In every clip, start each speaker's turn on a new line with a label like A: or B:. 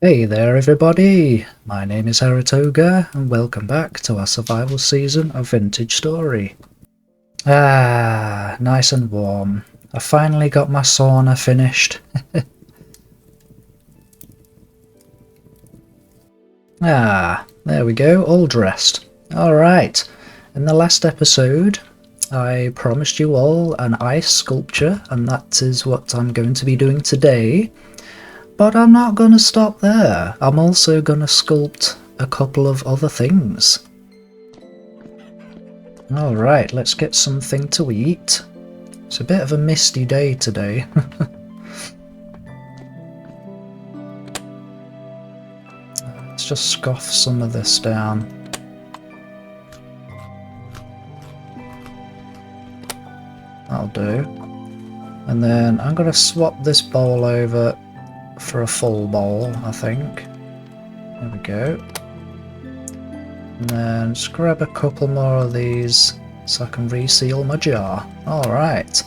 A: Hey there everybody, my name is Heretoga and welcome back to our survival season of Vintage Story. Nice and warm. I finally got my sauna finished. There we go, all dressed. Alright, in the last episode I promised you all an ice sculpture and that is what I'm going to be doing today. But I'm not going to stop there. I'm also going to sculpt a couple of other things. Alright, let's get something to eat. It's a bit of a misty day today. Let's just scoff some of this down. That'll do. And then I'm going to swap this bowl over for a full bowl, I think. There we go. And then just grab a couple more of these so I can reseal my jar. Alright.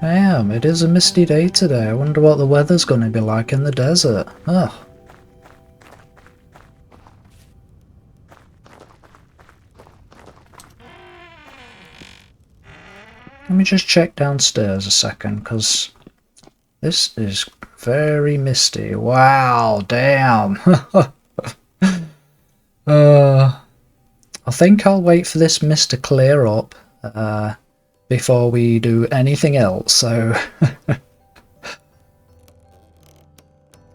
A: Damn, it is a misty day today. I wonder what the weather's going to be like in the desert. Ugh. Let me just check downstairs a second, because this is very misty. Wow, damn. I think I'll wait for this mist to clear up before we do anything else, so...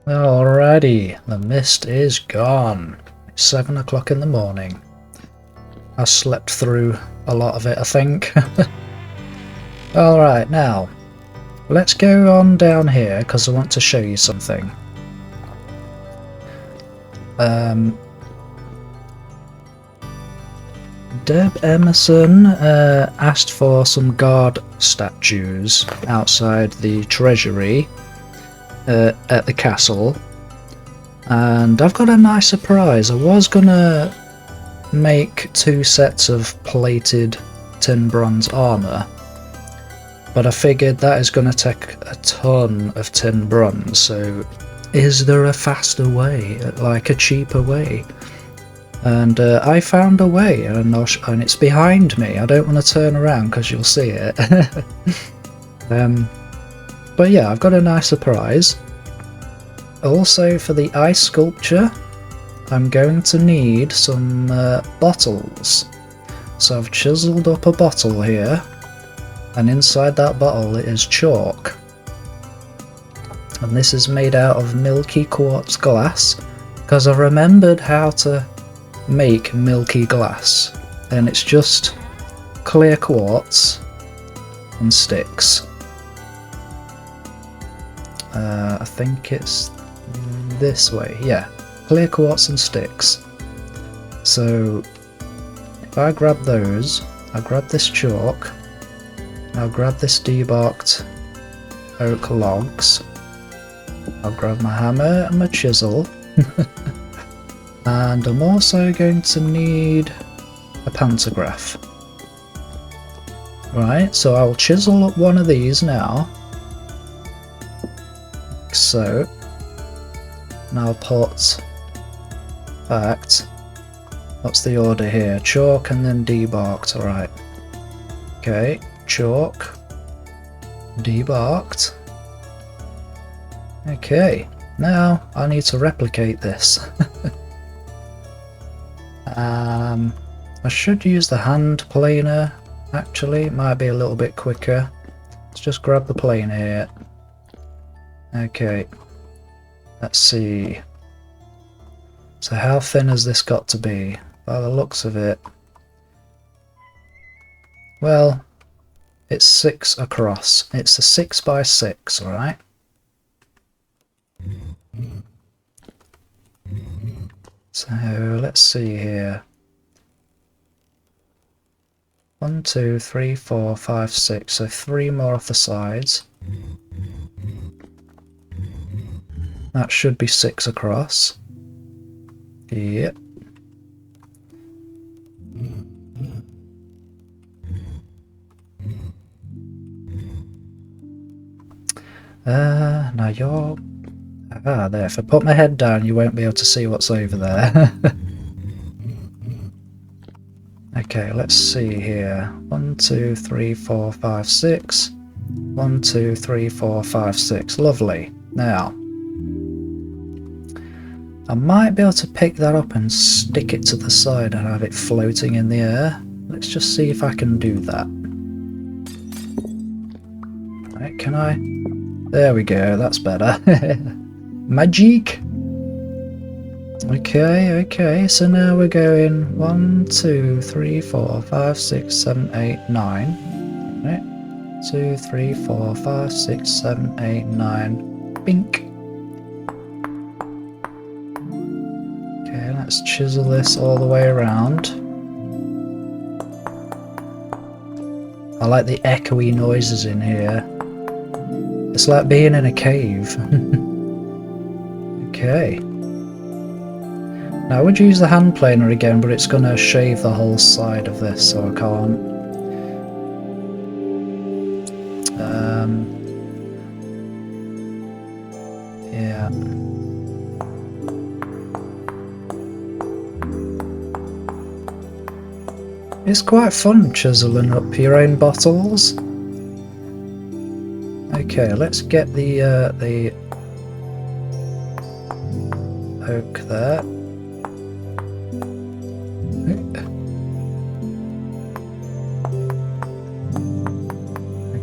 A: Alrighty, the mist is gone. It's 7 o'clock in the morning. I slept through a lot of it, I think. Alright, now, let's go on down here, because I want to show you something. Deb Emerson asked for some guard statues outside the treasury at the castle, and I've got a nice surprise. I was gonna make 2 sets of plated tin bronze armour, but I figured that is going to take a ton of tin bronze, so is there a faster way, like a cheaper way? And I found a way, and it's behind me. I don't want to turn around because you'll see it. But yeah, I've got a nice surprise. Also, for the ice sculpture, I'm going to need some bottles. So I've chiseled up a bottle here, and inside that bottle is chalk. And this is made out of milky quartz glass, because I remembered how to make milky glass, and it's just clear quartz and sticks. I think it's this way, yeah, clear quartz and sticks. So if I grab those, I grab this chalk, I'll grab this debarked oak logs, I'll grab my hammer and my chisel, and I'm also going to need a pantograph. Right, so I'll chisel up one of these now, like so, and I'll put, in fact, what's the order here? Chalk and then debarked, alright. Okay. Chalk, debarked. Okay, now I need to replicate this. I should use the hand planer, actually, it might be a little bit quicker. Let's just grab the planer here. Okay, let's see. So how thin has this got to be? By the looks of it, well, it's 6 across. It's a 6 by 6, alright? So let's see here. 1, 2, 3, 4, 5, 6. So 3 more off the sides. That should be 6 across. Yep. Now you're... Ah, there. If I put my head down, you won't be able to see what's over there. Okay, let's see here. 1, 2, 3, 4, 5, 6. 1, 2, 3, 4, 5, 6. Lovely. Now, I might be able to pick that up and stick it to the side and have it floating in the air. Let's just see if I can do that. Right, can I? There we go, that's better. Magic! Okay, so now we're going 1, 2, 3, 4, 5, 6, 7, 8, 9. Right. 2, 3, 4, 5, 6, 7, 8, 9. Bink! Okay, let's chisel this all the way around. I like the echoey noises in here. It's like being in a cave. Okay. Now I would use the hand planer again, but it's going to shave the whole side of this, so I can't. Yeah. It's quite fun chiseling up your own bottles. Okay, let's get the oak there.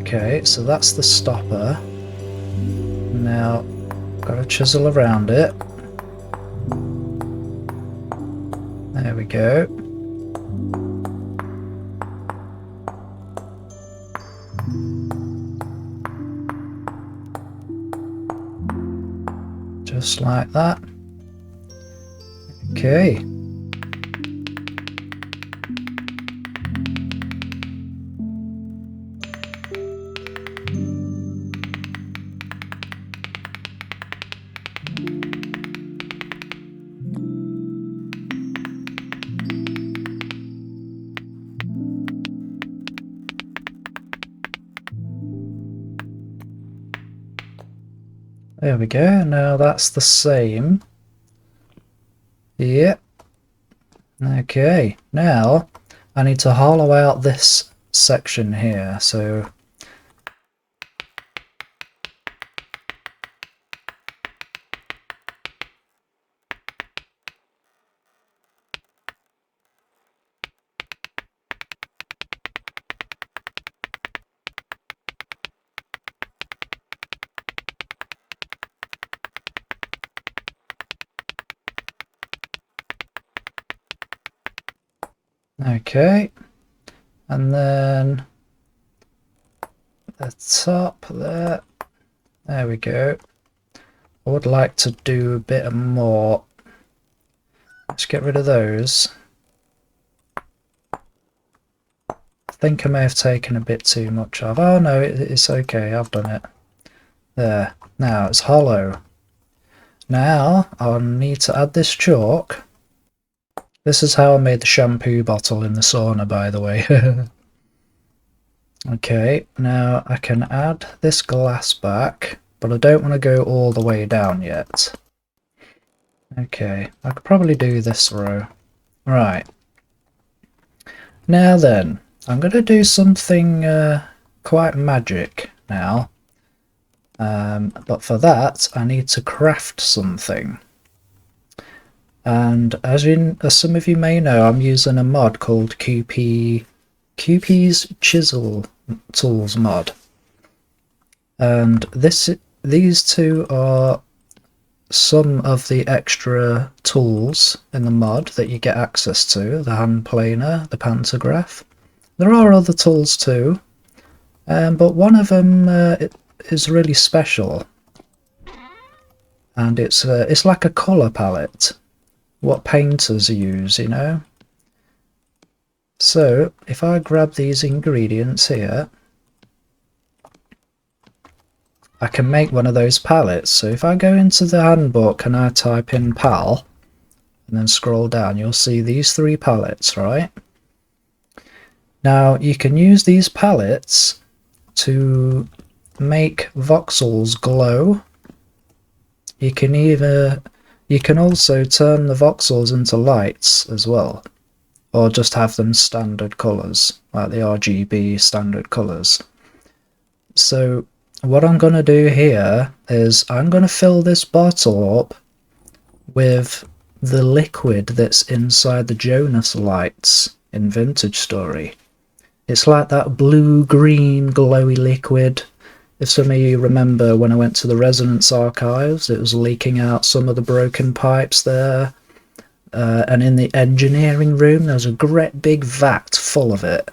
A: Okay, so that's the stopper. Now, gotta chisel around it. There we go. Just like that. Okay. There we go, now that's the same. Yep. Okay, now I need to hollow out this section here, so... Okay, and then the top there, there we go. I would like to do a bit more. Let's get rid of those. I think I may have taken a bit too much of. Oh no, it's okay, I've done it. There, now it's hollow. Now I'll need to add this chalk. This is how I made the shampoo bottle in the sauna, by the way. Okay, now I can add this glass back, but I don't want to go all the way down yet. Okay, I could probably do this row. Right. Now then, I'm going to do something quite magic now. But for that, I need to craft something. And as some of you may know, I'm using a mod called QP's Chiseltools mod. And these two are some of the extra tools in the mod that you get access to, the hand planer, the pantograph. There are other tools too, but one of them is really special. And it's like a colour palette. What painters use, you know. So if I grab these ingredients here, I can make one of those palettes. So if I go into the handbook and I type in pal and then scroll down, you'll see these 3 palettes, right? Now you can use these palettes to make voxels glow. You can also turn the voxels into lights as well, or just have them standard colours, like the RGB standard colours. So what I'm going to do here is I'm going to fill this bottle up with the liquid that's inside the Jonas lights in Vintage Story. It's like that blue-green glowy liquid. If some of you remember when I went to the Resonance Archives, it was leaking out some of the broken pipes there. And in the engineering room, there was a great big vat full of it.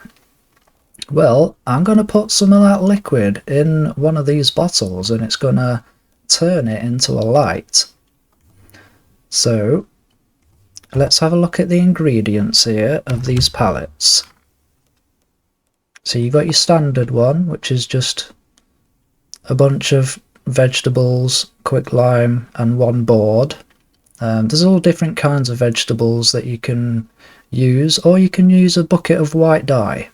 A: Well, I'm going to put some of that liquid in one of these bottles, and it's going to turn it into a light. So, let's have a look at the ingredients here of these palettes. So you've got your standard one, which is just a bunch of vegetables, quicklime, and one board. There's all different kinds of vegetables that you can use, or you can use a bucket of white dye.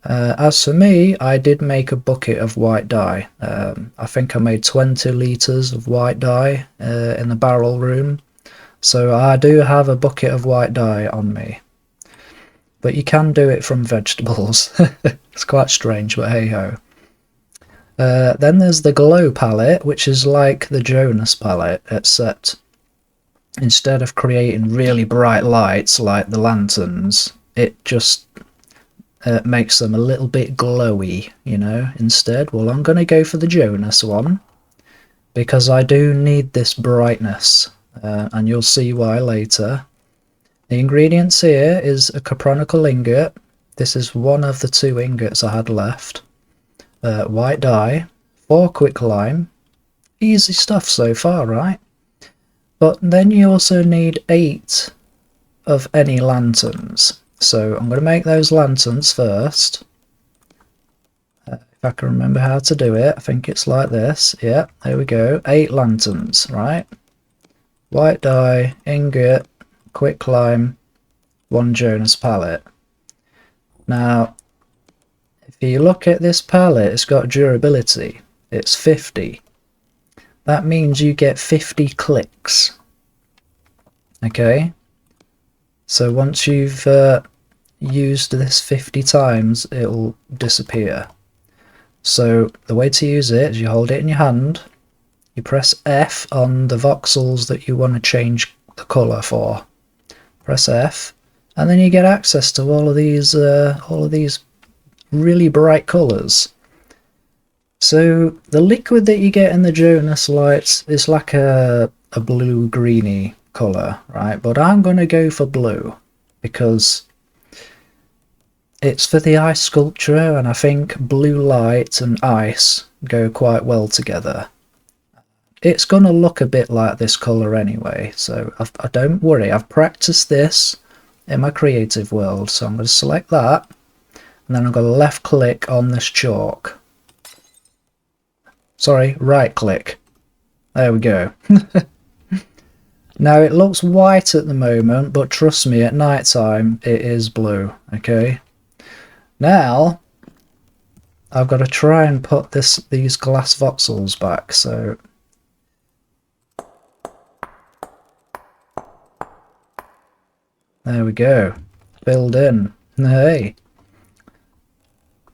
A: As for me, I did make a bucket of white dye. I think I made 20 litres of white dye in the barrel room, so I do have a bucket of white dye on me. But you can do it from vegetables. It's quite strange, but hey ho. Then there's the Glow palette, which is like the Jonas palette, except instead of creating really bright lights like the lanterns, it just makes them a little bit glowy, you know, instead. Well, I'm going to go for the Jonas one, because I do need this brightness, and you'll see why later. The ingredients here is a copronical ingot. This is one of the 2 ingots I had left. White dye, 4 quicklime. Easy stuff so far, right? But then you also need 8 of any lanterns. So I'm going to make those lanterns first. If I can remember how to do it, I think it's like this. Yeah, there we go. 8 lanterns, right? White dye, ingot, quicklime, 1 Jonas palette. Now, if you look at this palette, it's got durability. It's 50. That means you get 50 clicks. Okay? So once you've used this 50 times, it'll disappear. So the way to use it is you hold it in your hand, you press F on the voxels that you want to change the colour for. Press F, and then you get access to all of these really bright colours. So the liquid that you get in the Jonas lights is like a blue-greeny colour, right? But I'm going to go for blue because it's for the ice sculpture, and I think blue light and ice go quite well together. It's going to look a bit like this colour anyway, so I don't worry. I've practiced this in my creative world, so I'm going to select that, and then I'm going to left click on this chalk. Sorry, right click. There we go. Now it looks white at the moment, but trust me, at night time it is blue, okay? Now I've got to try and put these glass voxels back, so there we go, filled in. Hey.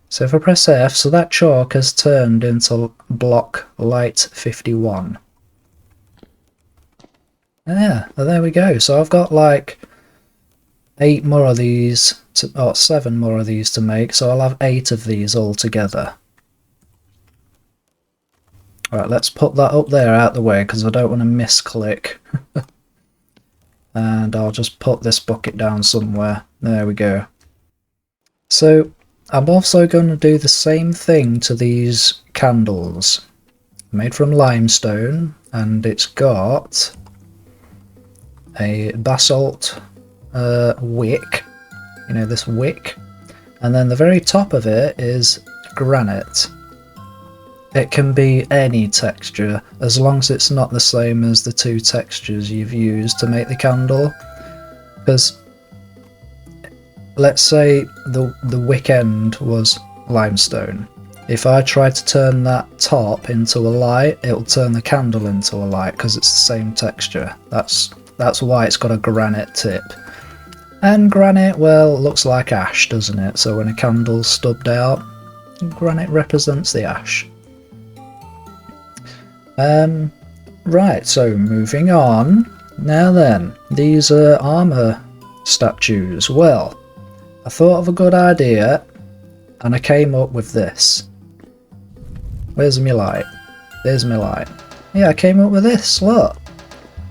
A: So if I press F, so that chalk has turned into block light 51. Yeah, well, there we go. So I've got like 8 more of these, or 7 more of these to make, so I'll have 8 of these all together. Alright, let's put that up there out the way, because I don't want to misclick. And I'll just put this bucket down somewhere. There we go. So I'm also going to do the same thing to these candles. Made from limestone, and it's got a basalt wick, you know, this wick, and then the very top of it is granite. It can be any texture as long as it's not the same as the 2 textures you've used to make the candle, because let's say the wick end was limestone, If I try to turn that top into a light, it'll turn the candle into a light because it's the same texture. That's why it's got a granite tip. And granite, well, looks like ash, doesn't it? So when a candle's stubbed out, granite represents the ash. Right, so moving on. Now then, these armor statues. Well, I thought of a good idea, and I came up with this. Where's my light? There's my light. Yeah, I came up with this, look.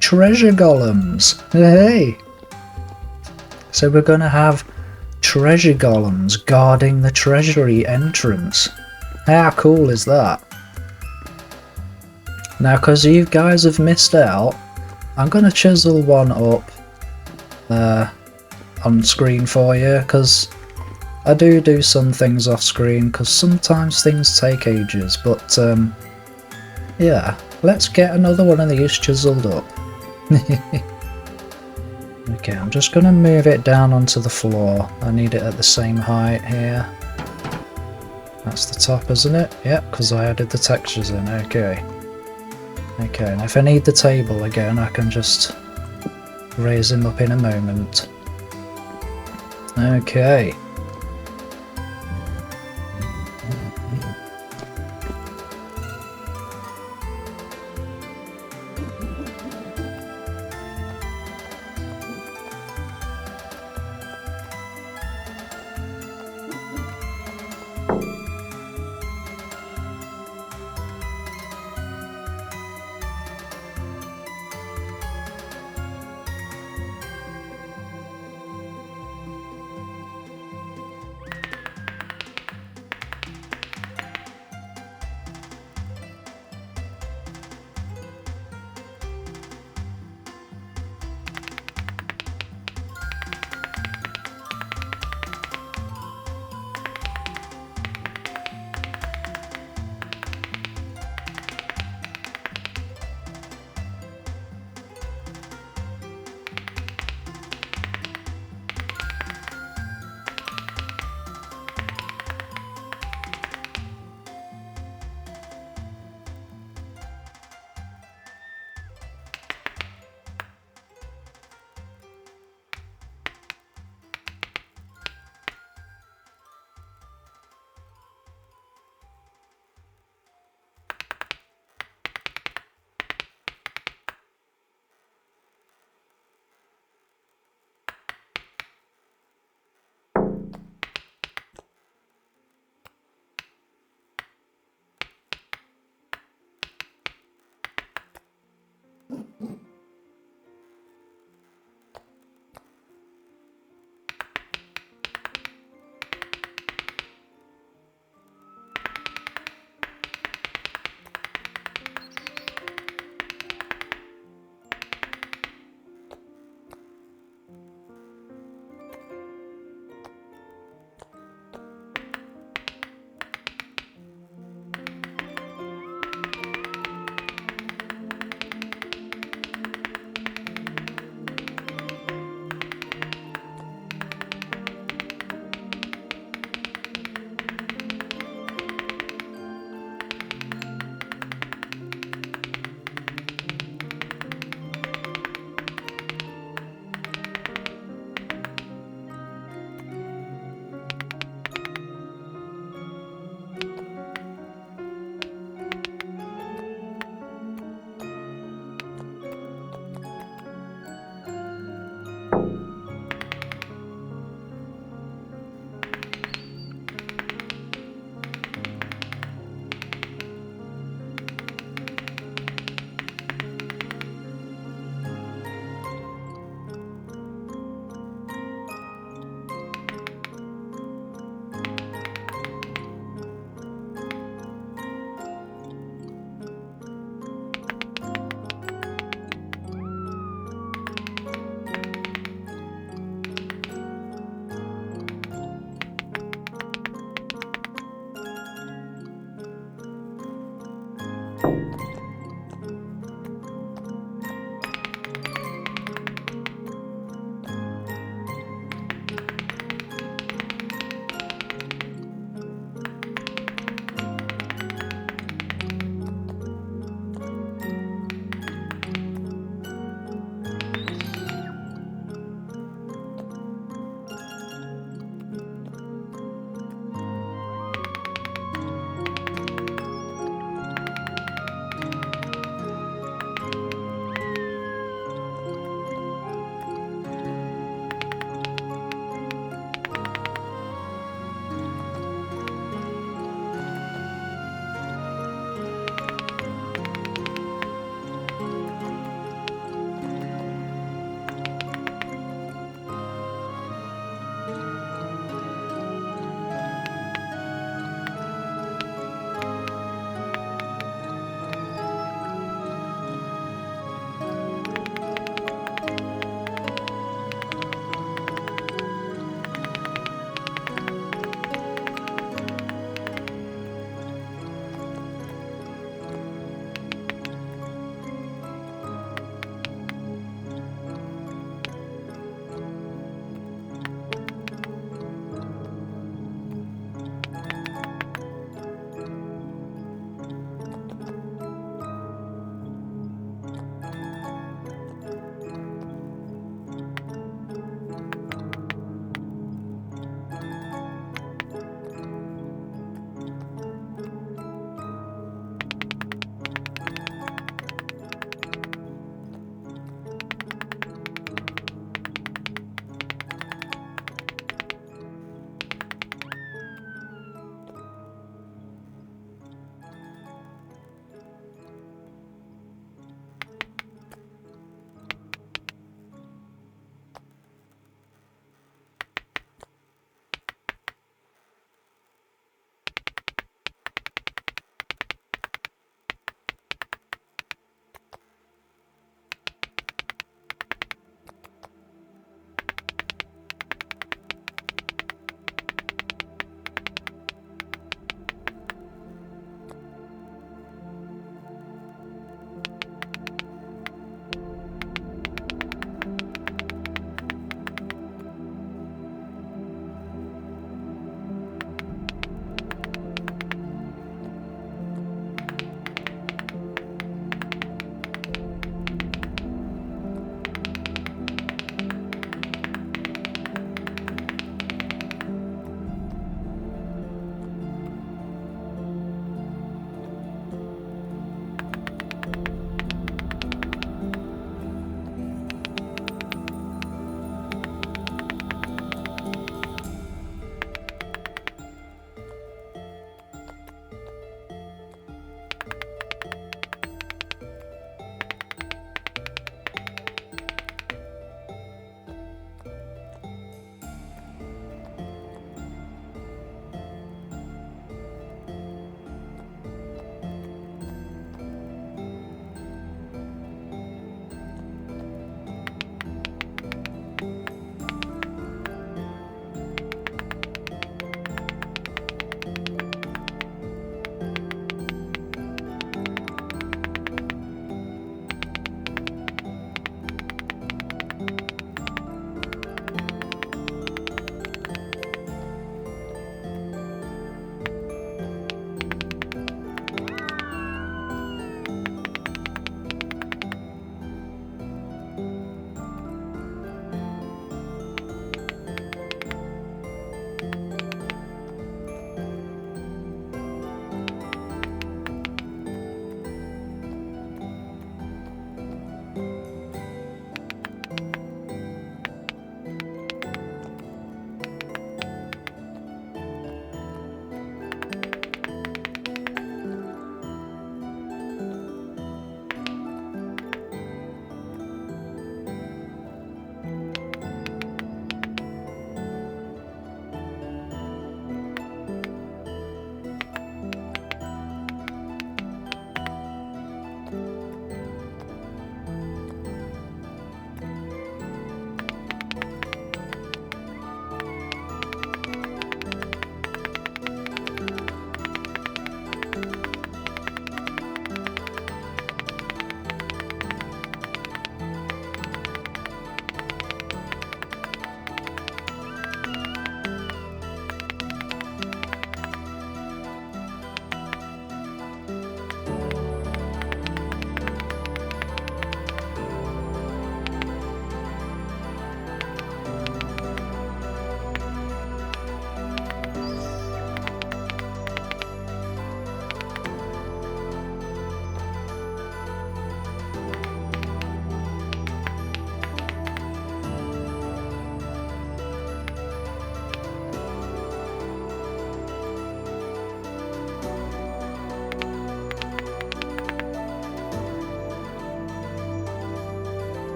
A: Treasure golems. Hey! So we're gonna have treasure golems guarding the treasury entrance. How cool is that? Now, because you guys have missed out, I'm gonna chisel one up on screen for you, because I do some things off screen, because sometimes things take ages, but yeah, let's get another one of these chiseled up. Okay, I'm just going to move it down onto the floor. I need it at the same height here. That's the top, isn't it? Yep, because I added the textures in. Okay. Okay, and if I need the table again, I can just raise him up in a moment. Okay.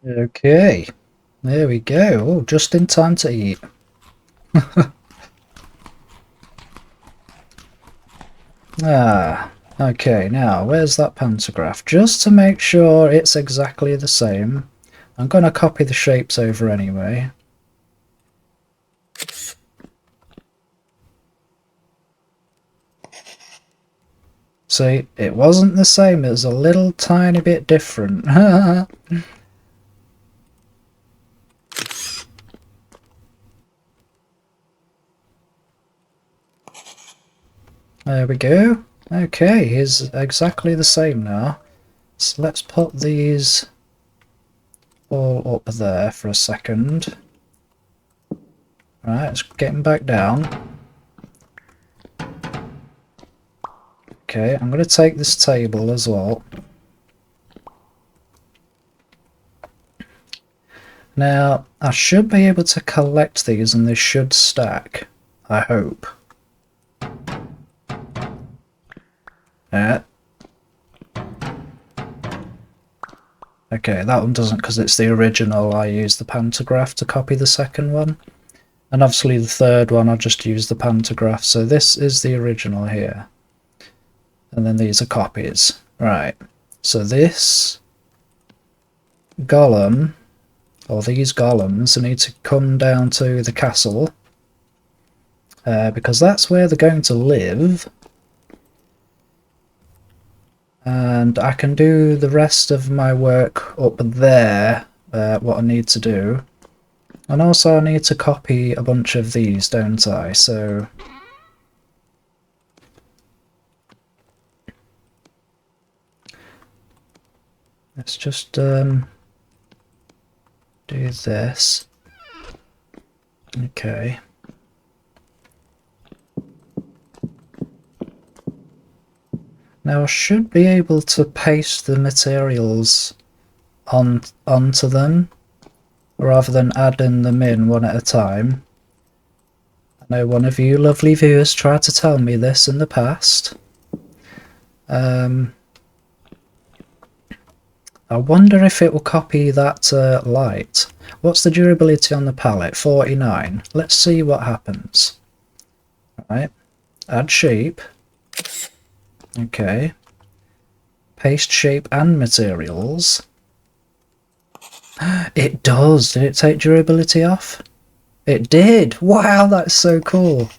A: Okay, there we go. Oh, just in time to eat. Okay, now where's that pantograph? Just to make sure it's exactly the same, I'm going to copy the shapes over anyway. See, it wasn't the same, it was a little tiny bit different. There we go. Okay, he's exactly the same now. So let's put these all up there for a second. Right, let's get him back down. Okay, I'm going to take this table as well. Now, I should be able to collect these and they should stack, I hope. Yeah. Okay, that one doesn't because it's the original. I use the pantograph to copy the second one. And obviously the third one I just use the pantograph. So this is the original here. And then these are copies. Right. So this golem, or these golems, need to come down to the castle. Because that's where they're going to live. And I can do the rest of my work up there, what I need to do. And also I need to copy a bunch of these, don't I? So let's just do this. Okay. Now I should be able to paste the materials onto them, rather than adding them in one at a time. I know one of you lovely viewers tried to tell me this in the past. I wonder if it will copy that light. What's the durability on the palette? 49. Let's see what happens. Alright, add shape. Okay. Paste shape and materials. It does! Did it take durability off? It did! Wow, that's so cool!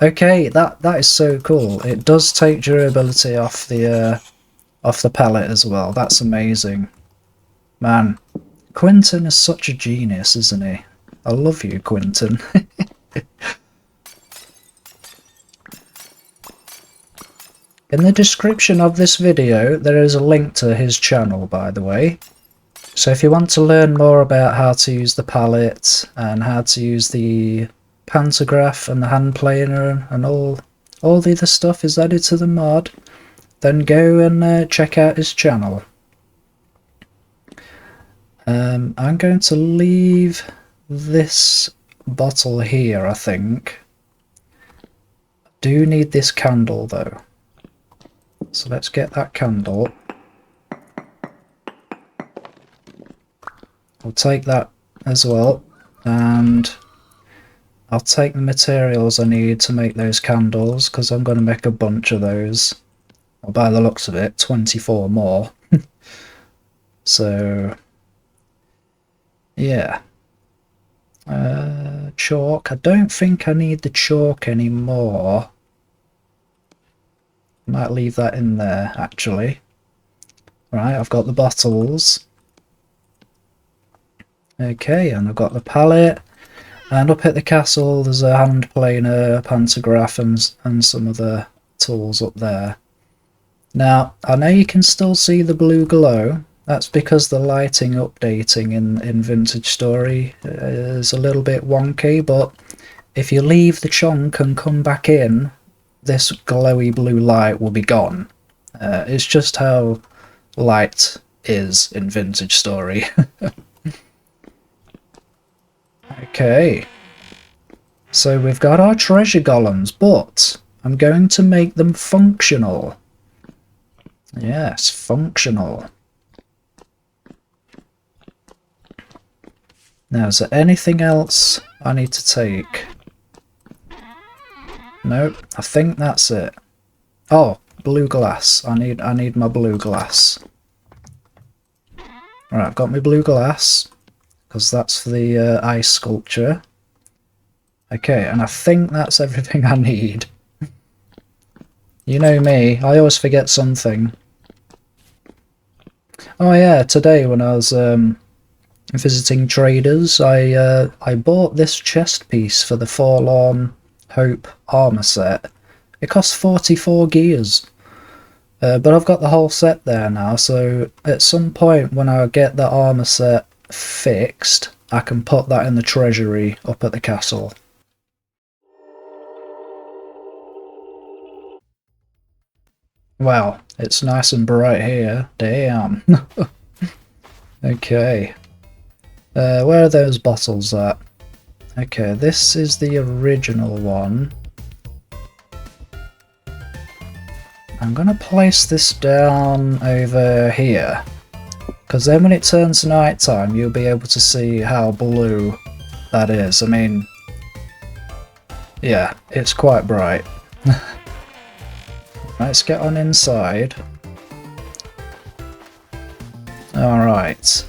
A: Okay, that is so cool. It does take durability off the palette as well. That's amazing. Man, Quentin is such a genius, isn't he? I love you, Quentin. In the description of this video, there is a link to his channel, by the way. So if you want to learn more about how to use the palette and how to use the pantograph and the hand planer and all the other stuff is added to the mod, then go and check out his channel. I'm going to leave this bottle here, I think. I do need this candle though. So let's get that candle. I'll take that as well, and I'll take the materials I need to make those candles, because I'm going to make a bunch of those. Well, by the looks of it, 24 more. So, yeah. Chalk. I don't think I need the chalk anymore. Might leave that in there, actually. Right, I've got the bottles. Okay, and I've got the palette. And up at the castle, there's a hand planer, pantograph, and some other tools up there. Now, I know you can still see the blue glow. That's because the lighting updating in Vintage Story is a little bit wonky, but if you leave the chunk and come back in, this glowy blue light will be gone. It's just how light is in Vintage Story. Okay, so we've got our treasure golems, but I'm going to make them functional. Yes, functional. Now, is there anything else I need to take? Nope, I think that's it. Oh, blue glass. I need my blue glass. Alright, I've got my blue glass, because that's for the ice sculpture. Okay, and I think that's everything I need. You know me, I always forget something. Oh yeah, today when I was visiting traders, I bought this chest piece for the Forlorn Hope armor set. It costs 44 gears. But I've got the whole set there now, so at some point when I get the armor set fixed, I can put that in the treasury up at the castle. Wow, it's nice and bright here. Damn. Okay. Where are those bottles at? Okay, this is the original one. I'm gonna place this down over here, because then when it turns night time you'll be able to see how blue that is. I mean, yeah, it's quite bright. Let's get on inside. Alright.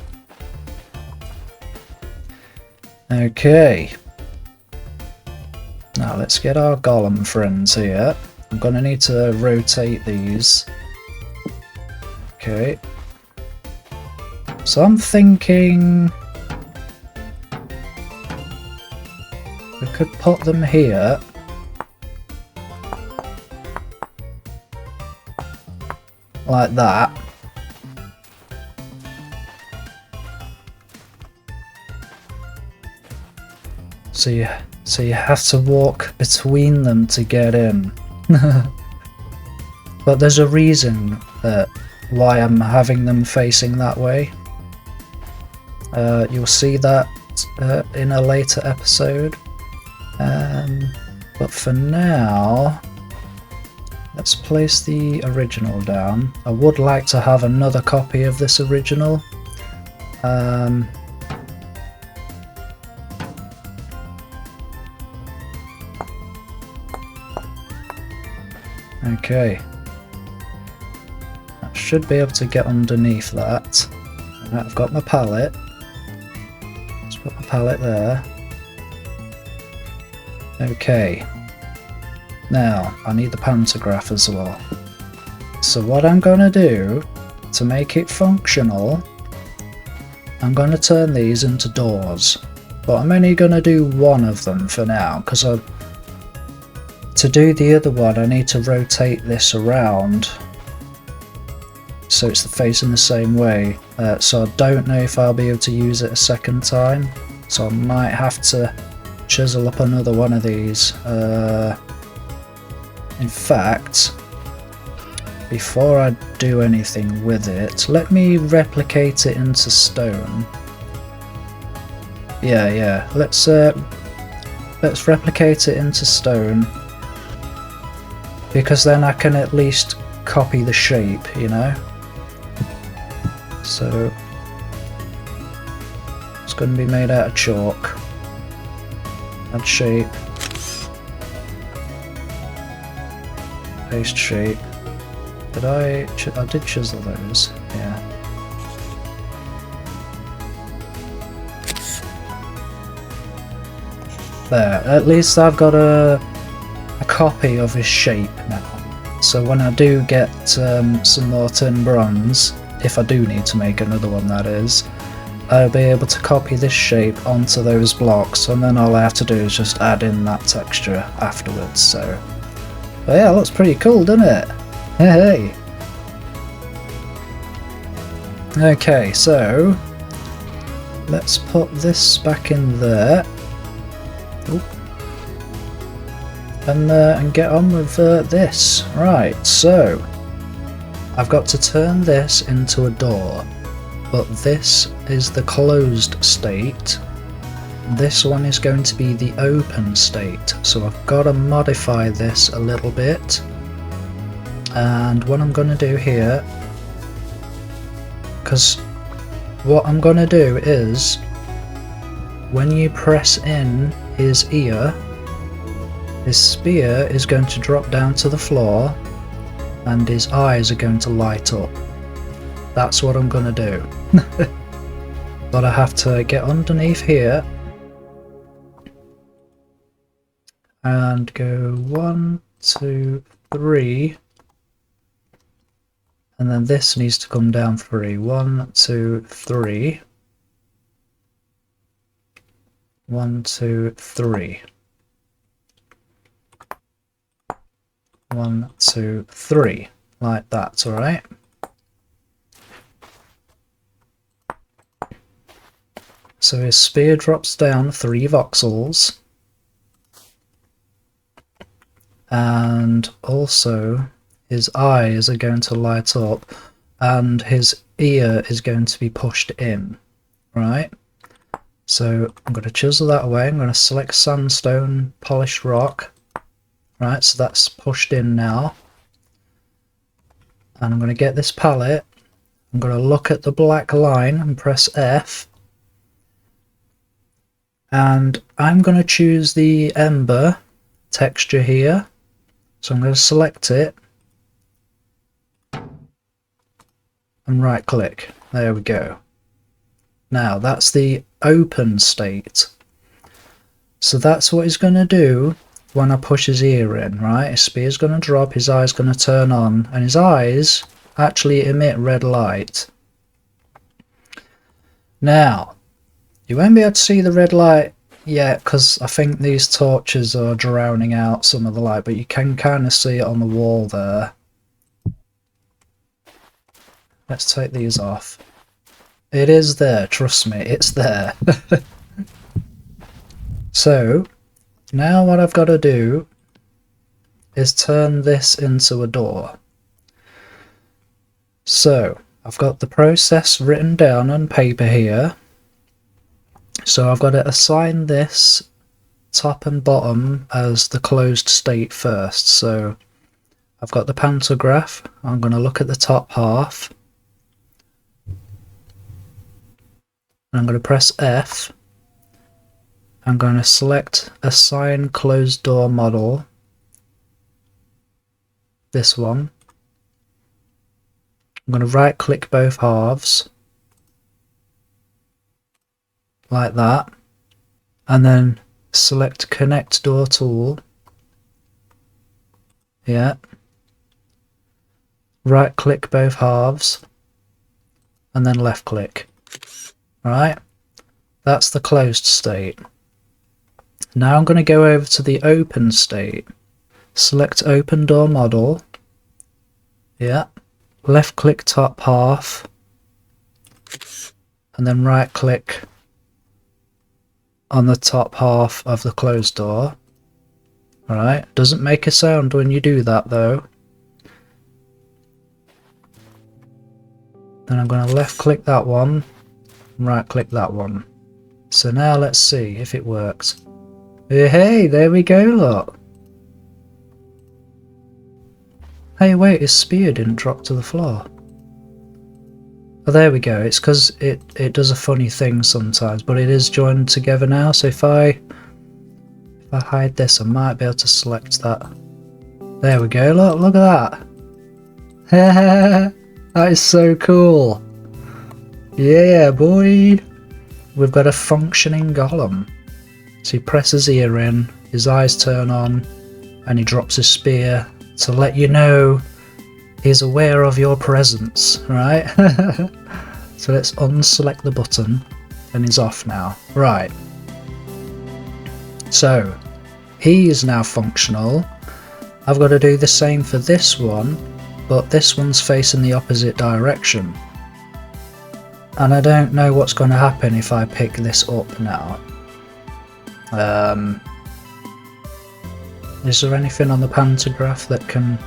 A: Okay. Now let's get our golem friends here. I'm gonna need to rotate these. Okay. So I'm thinking we could put them here. Like that. So you have to walk between them to get in. But there's a reason why I'm having them facing that way. You'll see that in a later episode. But for now, let's place the original down. I would like to have another copy of this original. Okay. I should be able to get underneath that. Right, I've got my pallet. Let's put my pallet there. Okay. Now, I need the pantograph as well. So what I'm going to do, to make it functional, I'm going to turn these into doors. But I'm only going to do one of them for now, because to do the other one I need to rotate this around so it's facing the same way. So I don't know if I'll be able to use it a second time. So I might have to chisel up another one of these. In fact, before I do anything with it, let me replicate it into stone. Yeah, let's replicate it into stone, because then I can at least copy the shape, you know? So it's going to be made out of chalk. Add shape. Paste shape. I did chisel those, yeah. There, at least I've got a copy of his shape now. So when I do get some more tin bronze, if I do need to make another one that is, I'll be able to copy this shape onto those blocks, and then all I have to do is just add in that texture afterwards. So, but yeah, it looks pretty cool, doesn't it? Hey! Okay, so let's put this back in there. Oop. And get on with this. Right, so I've got to turn this into a door, but this is the closed state. This one is going to be the open state, so I've got to modify this a little bit. And what I'm going to do here, because what I'm going to do is when you press in his ear, his spear is going to drop down to the floor and his eyes are going to light up. That's what I'm going to do. But I have to get underneath here and go 1, 2, 3, and then this needs to come down 3. 1, 2, 3. 1, 2, 3. 1, 2, 3. Like that, alright? So his spear drops down 3 voxels. And also his eyes are going to light up and his ear is going to be pushed in, right? So I'm going to chisel that away. I'm going to select sandstone, polished rock, right? So that's pushed in now. And I'm going to get this palette. I'm going to look at the black line and press F. And I'm going to choose the ember texture here. So I'm going to select it and right click. There we go. Now that's the open state. So that's what he's going to do when I push his ear in, right? His spear's going to drop, his eye's going to turn on, and his eyes actually emit red light. Now, you won't be able to see the red light yet because I think these torches are drowning out some of the light, but you can kind of see it on the wall there. Let's take these off. It is there, trust me, it's there. So, now what I've got to do is turn this into a door. So, I've got the process written down on paper here. So I've got to assign this top and bottom as the closed state first. So I've got the pantograph. I'm going to look at the top half. I'm going to press F. I'm going to select assign closed door model. This one. I'm going to right click both halves. Like that, and then select connect door tool. Yeah, right click both halves and then left click. Alright, that's the closed state. Now I'm going to go over to the open state. Select open door model. Yeah, left click top half and then right click on the top half of the closed door. Alright, doesn't make a sound when you do that though. Then I'm going to left click that one, and right click that one. So now let's see if it works. Hey, there we go, look. Hey wait, his spear didn't drop to the floor. Oh, there we go. It's because it does a funny thing sometimes, but it is joined together now. So if I hide this, I might be able to select that. There we go. Look at that. That is so cool. Yeah, boy. We've got a functioning golem. So he presses ear in, his eyes turn on, and he drops his spear to let you know he's aware of your presence, right? So let's unselect the button and he's off now. Right. So he is now functional. I've got to do the same for this one, but this one's facing the opposite direction. And I don't know what's going to happen if I pick this up now. Is there anything on the pantograph that can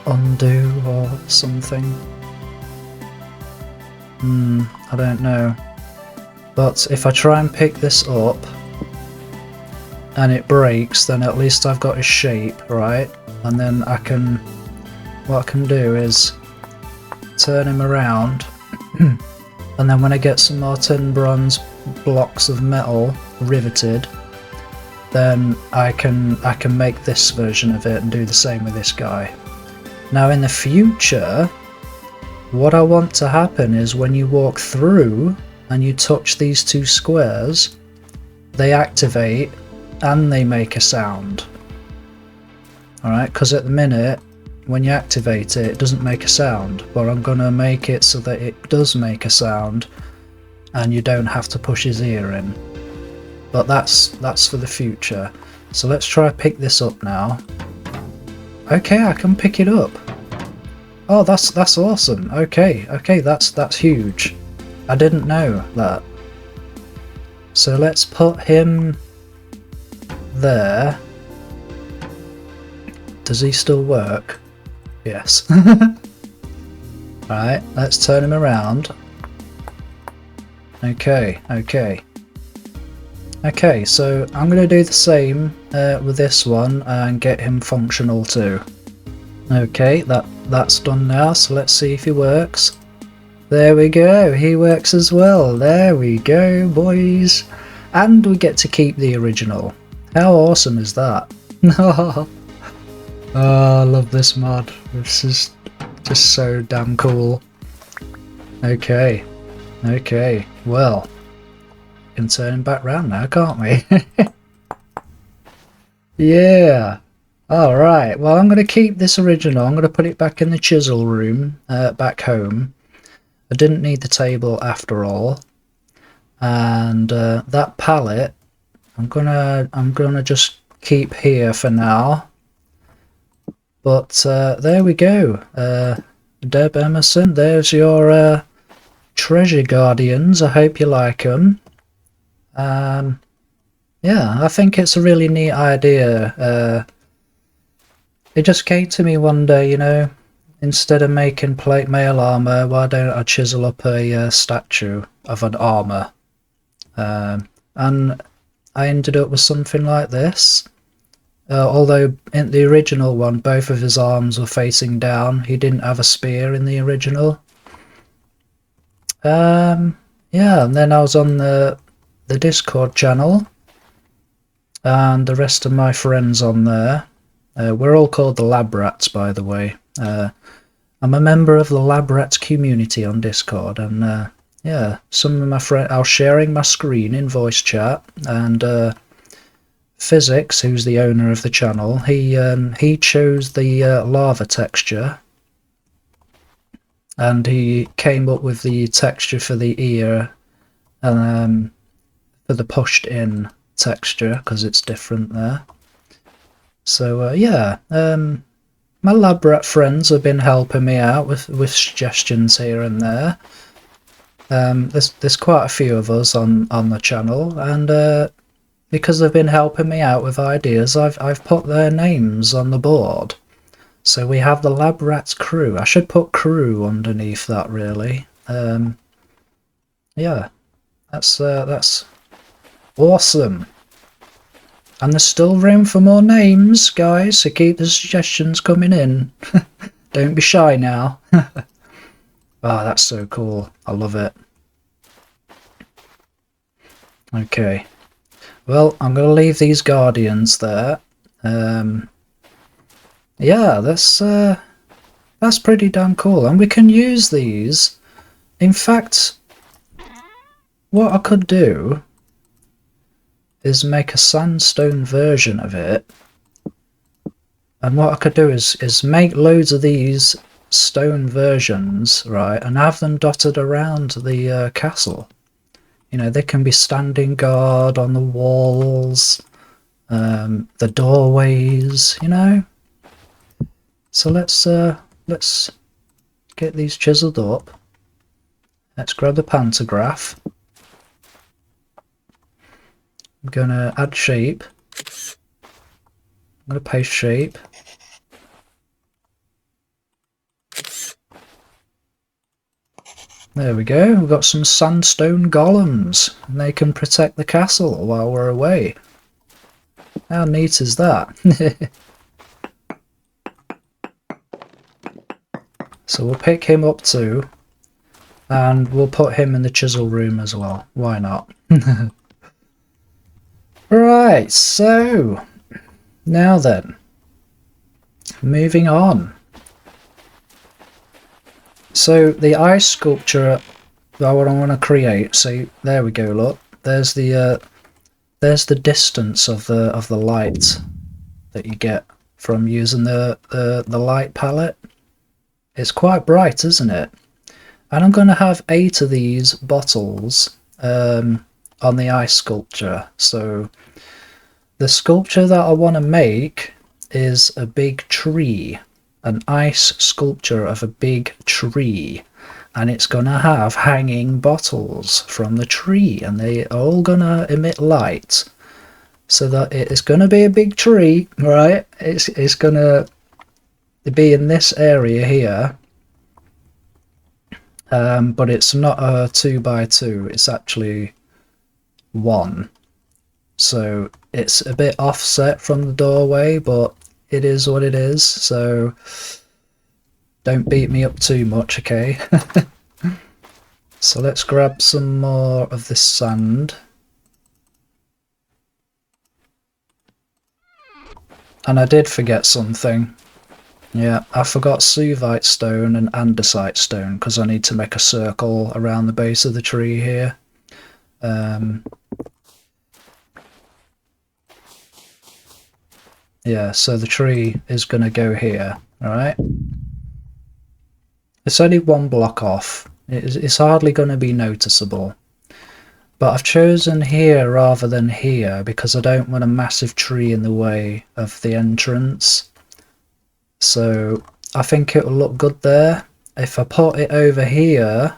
A: undo or something? I don't know. But if I try and pick this up and it breaks, then at least I've got a shape, right? And then what I can do is turn him around And then when I get some more tin bronze blocks of metal riveted, then I can make this version of it and do the same with this guy. Now in the future, what I want to happen is when you walk through and you touch these two squares, they activate and they make a sound. Alright, because at the minute, when you activate it, it doesn't make a sound, but I'm going to make it so that it does make a sound and you don't have to push his ear in. But that's for the future. So let's try pick this up now. Okay, I can pick it up. Oh, that's awesome. Okay, that's huge. I didn't know that. So let's put him there. Does he still work? Yes. Right, let's turn him around. Okay, so I'm going to do the same with this one and get him functional too. Okay, that's done now, so let's see if he works. There we go, he works as well. There we go, boys. And we get to keep the original. How awesome is that? Oh, I love this mod. This is just so damn cool. Okay, well, we can turn him back round now, can't we? Yeah. Alright, well I'm going to keep this original. I'm going to put it back in the chisel room, back home. I didn't need the table after all. And that pallet, I'm gonna just keep here for now. But there we go. Deb Emerson, there's your treasure guardians. I hope you like them. Yeah, I think it's a really neat idea. It just came to me one day, you know, instead of making plate mail armor, why don't I chisel up a statue of an armor? And I ended up with something like this. Although in the original one, both of his arms were facing down. He didn't have a spear in the original. Yeah, and then I was on the Discord channel, and the rest of my friends on there. We're all called the Lab Rats, by the way. I'm a member of the Lab Rats community on Discord, and yeah, some of my friends, I was sharing my screen in voice chat, and Physics, who's the owner of the channel, he chose the lava texture, and he came up with the texture for the ear, and for the pushed in texture, because it's different there. So yeah, my lab rat friends have been helping me out with suggestions here and there. There's quite a few of us on the channel, and because they've been helping me out with ideas, I've put their names on the board. So we have the Lab Rats crew. I should put crew underneath that, really. Yeah, that's awesome. And there's still room for more names, guys, so keep the suggestions coming in. Don't be shy now. Oh, that's so cool. I love it. Okay. Well, I'm going to leave these guardians there. Yeah, that's pretty damn cool. And we can use these. In fact, what I could do is make a sandstone version of it. And what I could do is make loads of these stone versions, right, and have them dotted around the castle. You know, they can be standing guard on the walls, the doorways, you know. So let's get these chiseled up. Let's grab the pantograph. I'm gonna add shape. I'm gonna paste shape. There we go, we've got some sandstone golems, and they can protect the castle while we're away. How neat is that? So we'll pick him up too. And we'll put him in the chisel room as well. Why not? Right, so now then, moving on. So the ice sculpture that I want to create. So there we go. Look, there's the distance of the light that you get from using the light palette. It's quite bright, isn't it? And I'm going to have 8 of these bottles on the ice sculpture. So the sculpture that I want to make is a big tree, an ice sculpture of a big tree, and it's going to have hanging bottles from the tree, and they are all going to emit light, so that it's going to be a big tree, right? It's going to be in this area here, but it's not a 2x2, it's actually 1. So it's a bit offset from the doorway, but it is what it is, so don't beat me up too much, okay? So let's grab some more of this sand. And I did forget something. Yeah, I forgot Suvite stone and andesite stone, because I need to make a circle around the base of the tree here. Yeah, so the tree is going to go here, alright? It's only 1 block off. It's hardly going to be noticeable. But I've chosen here rather than here because I don't want a massive tree in the way of the entrance. So I think it will look good there. If I put it over here,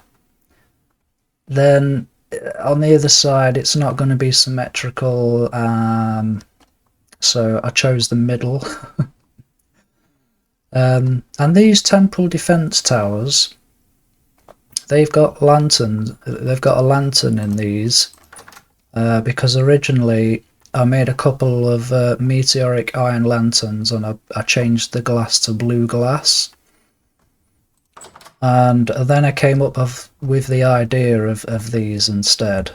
A: then on the other side it's not going to be symmetrical. So I chose the middle. And these temporal defense towers, they've got lanterns. They've got a lantern in these because originally I made a couple of meteoric iron lanterns, and I changed the glass to blue glass. And then I came up with the idea of these instead.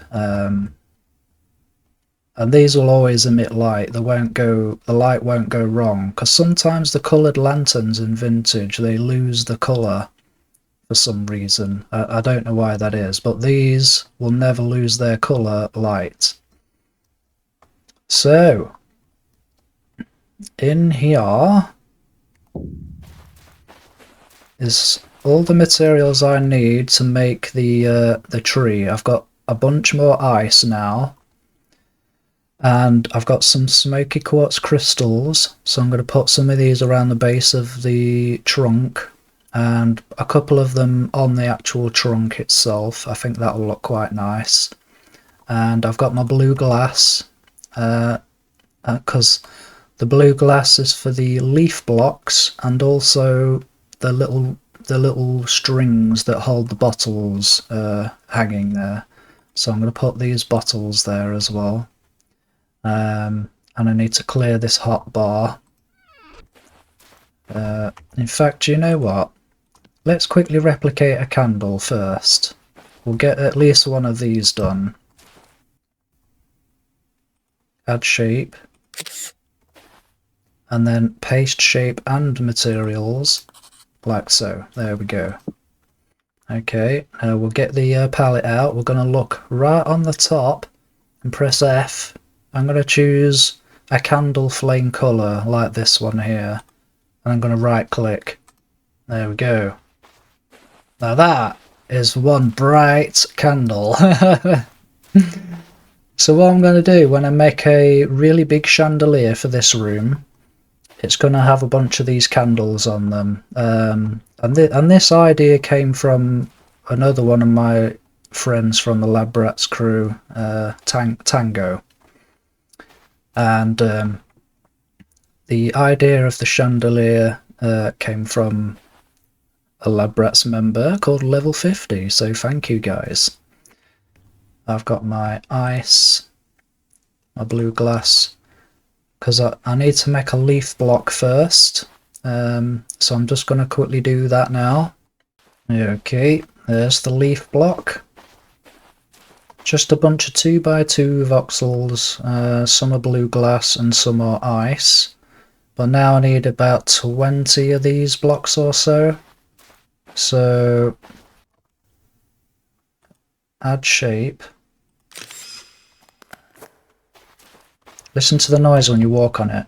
A: And these will always emit light. The light won't go wrong, because sometimes the coloured lanterns in vintage, they lose the colour for some reason. I don't know why that is, but these will never lose their colour light. So in here is all the materials I need to make the tree. I've got a bunch more ice now. And I've got some smoky quartz crystals, so I'm going to put some of these around the base of the trunk, and a couple of them on the actual trunk itself. I think that will look quite nice. And I've got my blue glass, because the blue glass is for the leaf blocks, and also the little strings that hold the bottles hanging there. So I'm going to put these bottles there as well. And I need to clear this hot bar. In fact, you know what? Let's quickly replicate a candle first. We'll get at least one of these done. Add shape. And then paste shape and materials. Like so. There we go. Okay, we'll get the palette out. We're going to look right on the top and press F. I'm going to choose a candle flame colour like this one here, and I'm going to right click. There we go. Now that is one bright candle. So what I'm going to do when I make a really big chandelier for this room, it's going to have a bunch of these candles on them. And this idea came from another one of my friends from the Lab Rats crew, Tango. And the idea of the chandelier came from a Lab Rats member called Level 50, so thank you guys. I've got my ice, my blue glass, because I need to make a leaf block first, so I'm just going to quickly do that now. Okay, There's the leaf block. Just a bunch of 2x2 voxels, some are blue glass and some are ice. But now I need about 20 of these blocks or so. So add shape. Listen to the noise when you walk on it.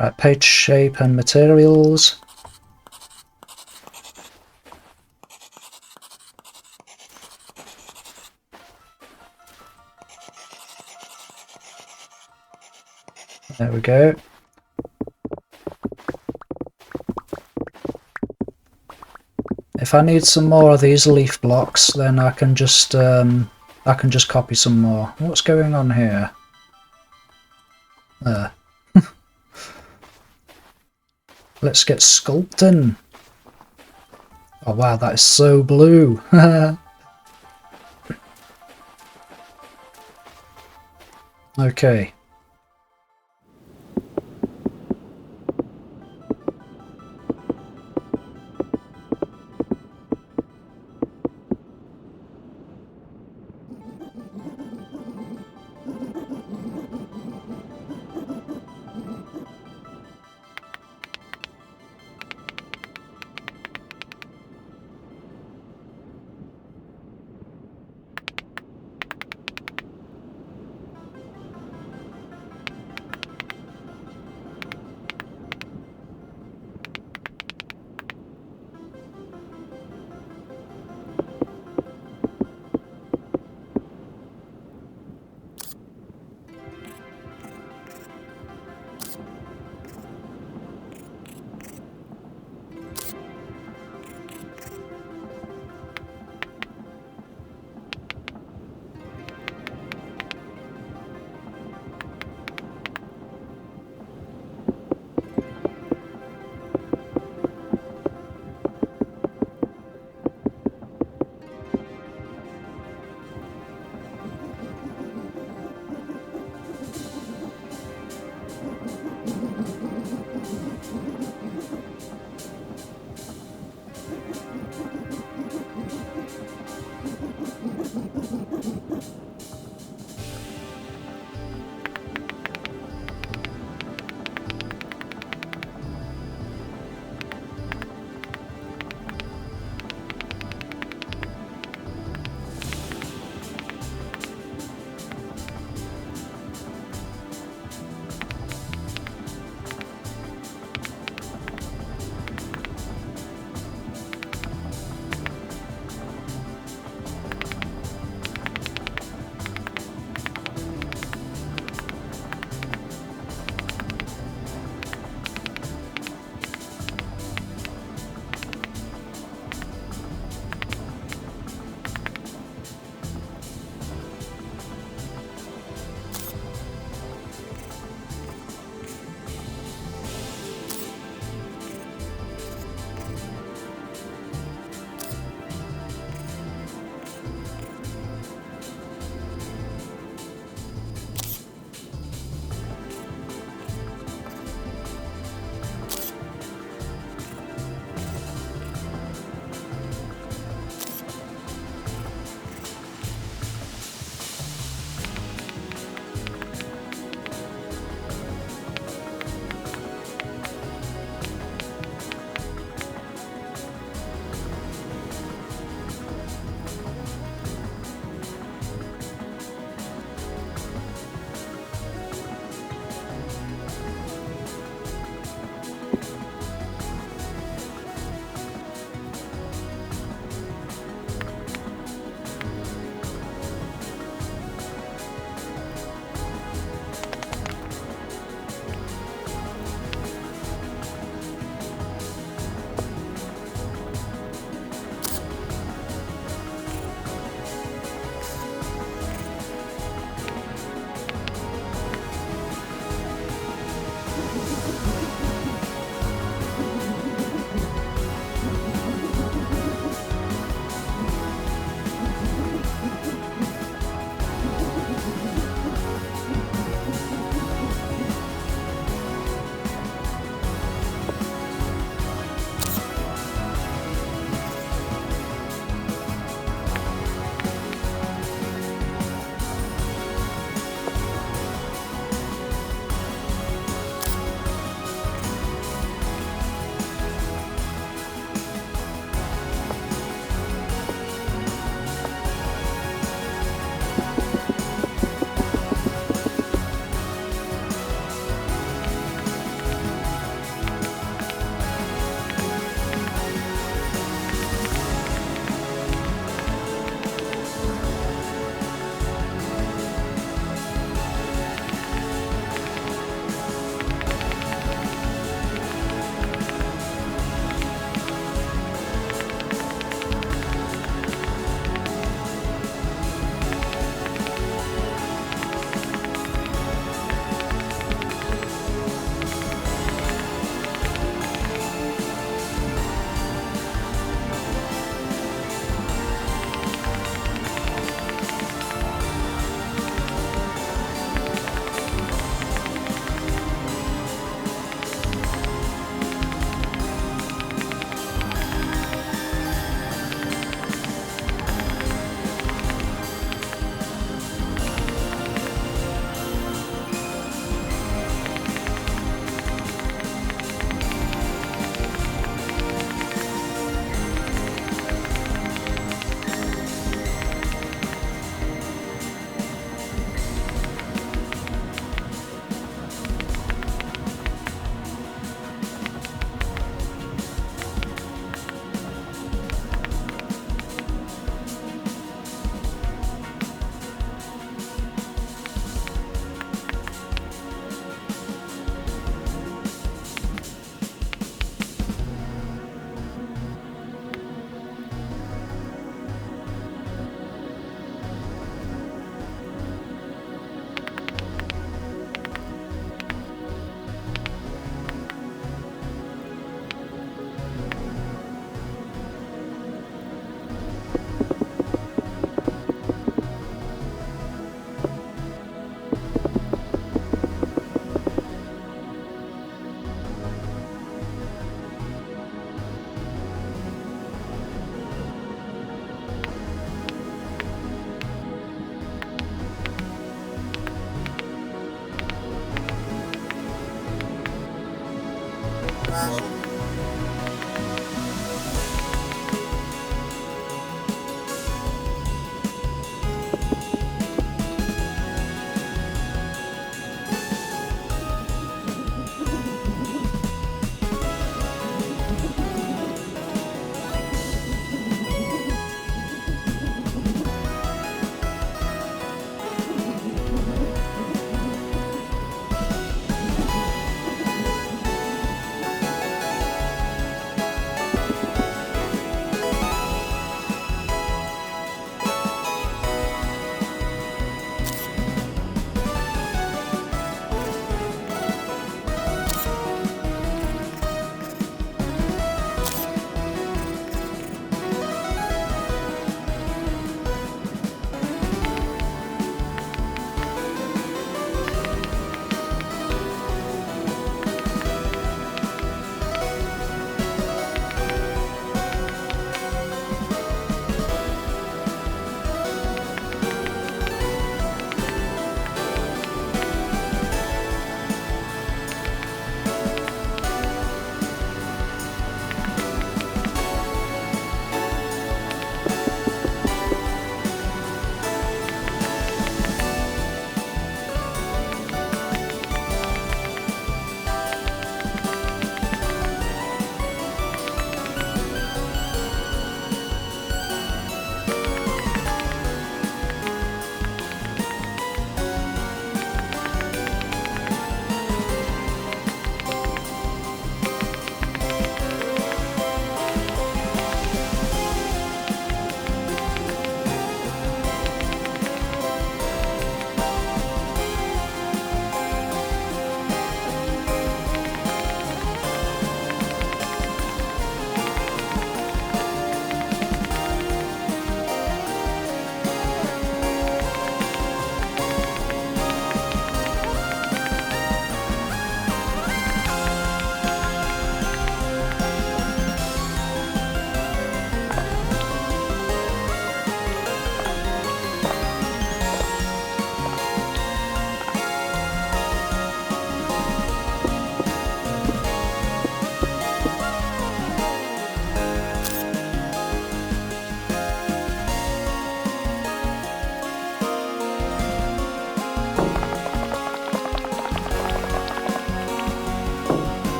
A: Alright, page shape and materials. There we go. If I need some more of these leaf blocks, then I can just copy some more. What's going on here? There. Let's get sculpting. Oh wow, that is so blue. Okay.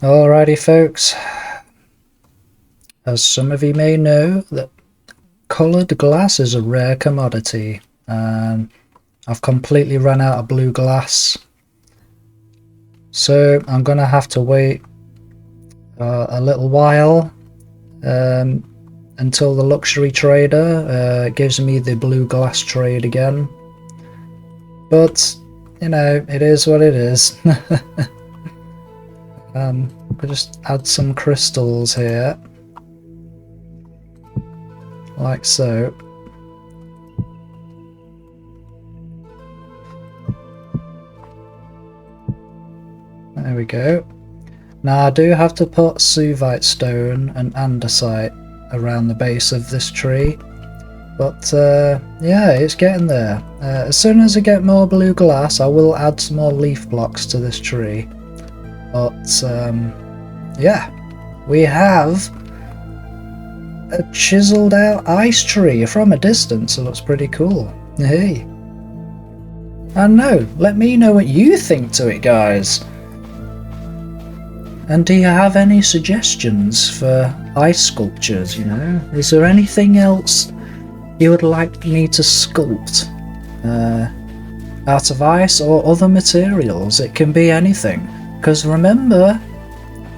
A: Alrighty folks, as some of you may know, that coloured glass is a rare commodity, and I've completely run out of blue glass, so I'm gonna have to wait a little while until the luxury trader gives me the blue glass trade again. But you know, it is what it is. We'll just add some crystals here, like so. There we go. Now I do have to put suvite stone and andesite around the base of this tree, but yeah, it's getting there. As soon as I get more blue glass, I will add some more leaf blocks to this tree. But yeah, we have a chiseled out ice tree from a distance. It looks pretty cool. Hey, and no, let me know what you think to it, guys. And do you have any suggestions for ice sculptures, you know? Is there anything else you would like me to sculpt out of ice or other materials? It can be anything. Because remember,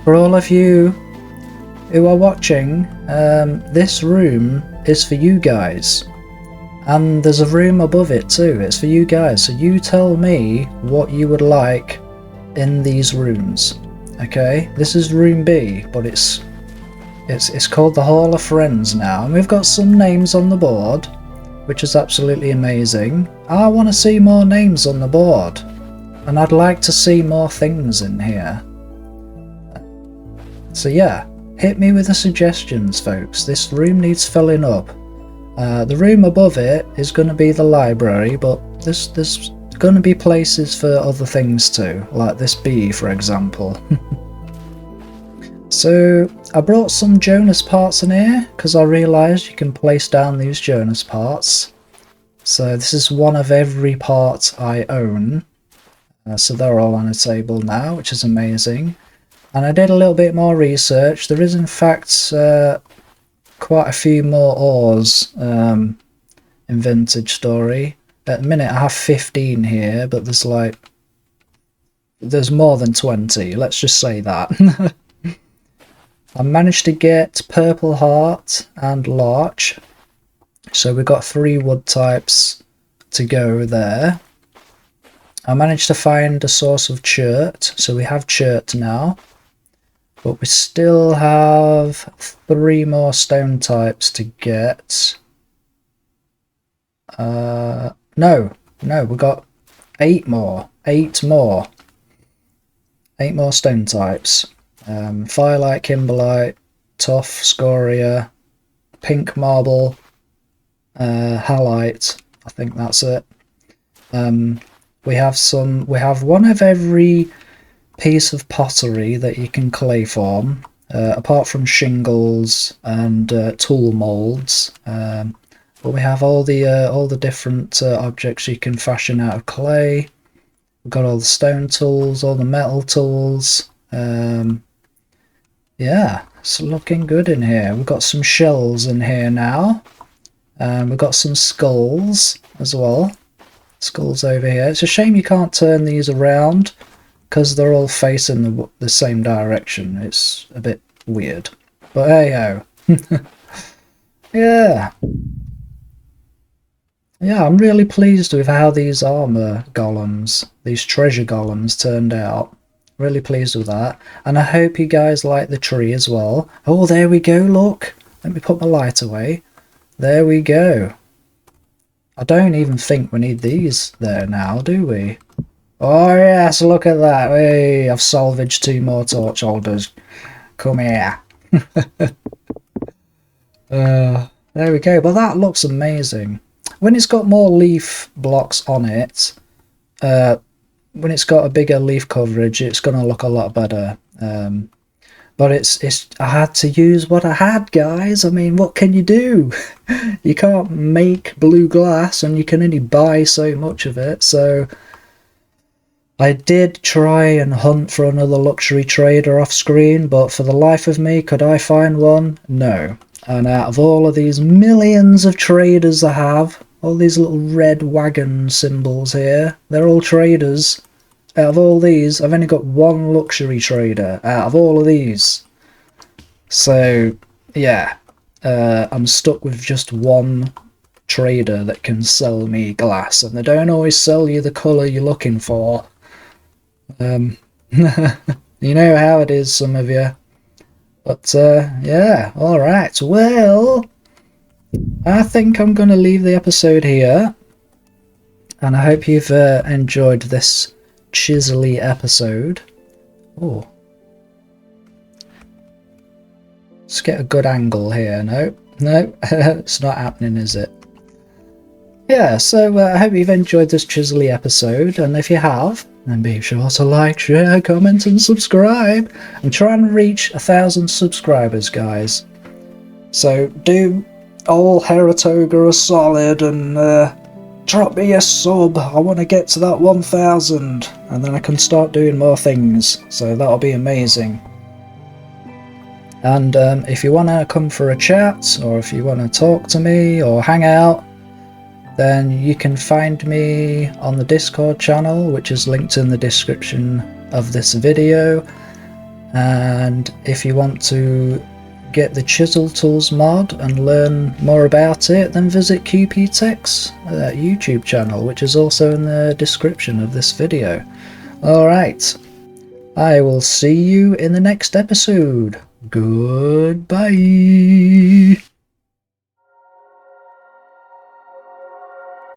A: for all of you who are watching, this room is for you guys. And there's a room above it too, it's for you guys. So you tell me what you would like in these rooms. Okay, this is room B, but it's called the Hall of Friends now. And we've got some names on the board, which is absolutely amazing. I want to see more names on the board. And I'd like to see more things in here. So yeah, hit me with the suggestions, folks. This room needs filling up. The room above it is going to be the library, but there's going to be places for other things too, like this bee, for example. So I brought some Jonas parts in here, because I realised you can place down these Jonas parts. So this is one of every part I own. So they're all on a table now, which is amazing. And I did a little bit more research. There is in fact quite a few more ores in Vintage Story. At the minute I have 15 here, but there's more than 20, let's just say that. I managed to get Purple Heart and Larch. So we've got 3 wood types to go there. I managed to find a source of chert, so we have chert now, but we still have 3 more stone types to get. No, we got 8 more. 8 more stone types. Firelight, Kimberlite, Tough, Scoria, Pink Marble, Halite. I think that's it. We have one of every piece of pottery that you can clay form, apart from shingles and tool molds. But we have all the different objects you can fashion out of clay. We've got all the stone tools, all the metal tools. Yeah, it's looking good in here. We've got some shells in here now. We've got some skulls as well. Skulls over here. It's a shame you can't turn these around because they're all facing the same direction. It's a bit weird. But hey ho. Yeah. Yeah, I'm really pleased with how these armor golems, these treasure golems turned out. Really pleased with that. And I hope you guys like the tree as well. Oh, there we go, look. Let me put my light away. There we go. I don't even think we need these there now, do we? Oh yes, look at that. Hey, I've salvaged 2 more torch holders. Come here. There we go. But that looks amazing. When it's got more leaf blocks on it, when it's got a bigger leaf coverage, it's going to look a lot better. But I had to use what I had, guys. I mean, what can you do? You can't make blue glass, and you can only buy so much of it. So I did try and hunt for another luxury trader off screen, but for the life of me, could I find one? No. And out of all of these millions of traders I have, all these little red wagon symbols here, they're all traders. Out of all these, I've only got one luxury trader out of all of these. So, yeah, I'm stuck with just one trader that can sell me glass, and they don't always sell you the colour you're looking for. You know how it is, some of you. But, yeah, alright, well, I think I'm going to leave the episode here, and I hope you've enjoyed this chisely episode. Oh. Let's get a good angle here. No, it's not happening, is it? Yeah, so I hope you've enjoyed this chisely episode, and if you have, then be sure to like, share, comment and subscribe. I'm trying to reach 1,000 subscribers, guys. So do all Heretoga a solid and drop me a sub. I want to get to that 1,000, and then I can start doing more things, so that'll be amazing. And if you want to come for a chat, or if you want to talk to me or hang out, then you can find me on the Discord channel, which is linked in the description of this video. And if you want to get the Chiseltools mod and learn more about it, then visit QPTech's YouTube channel, which is also in the description of this video. Alright, I will see you in the next episode. Goodbye.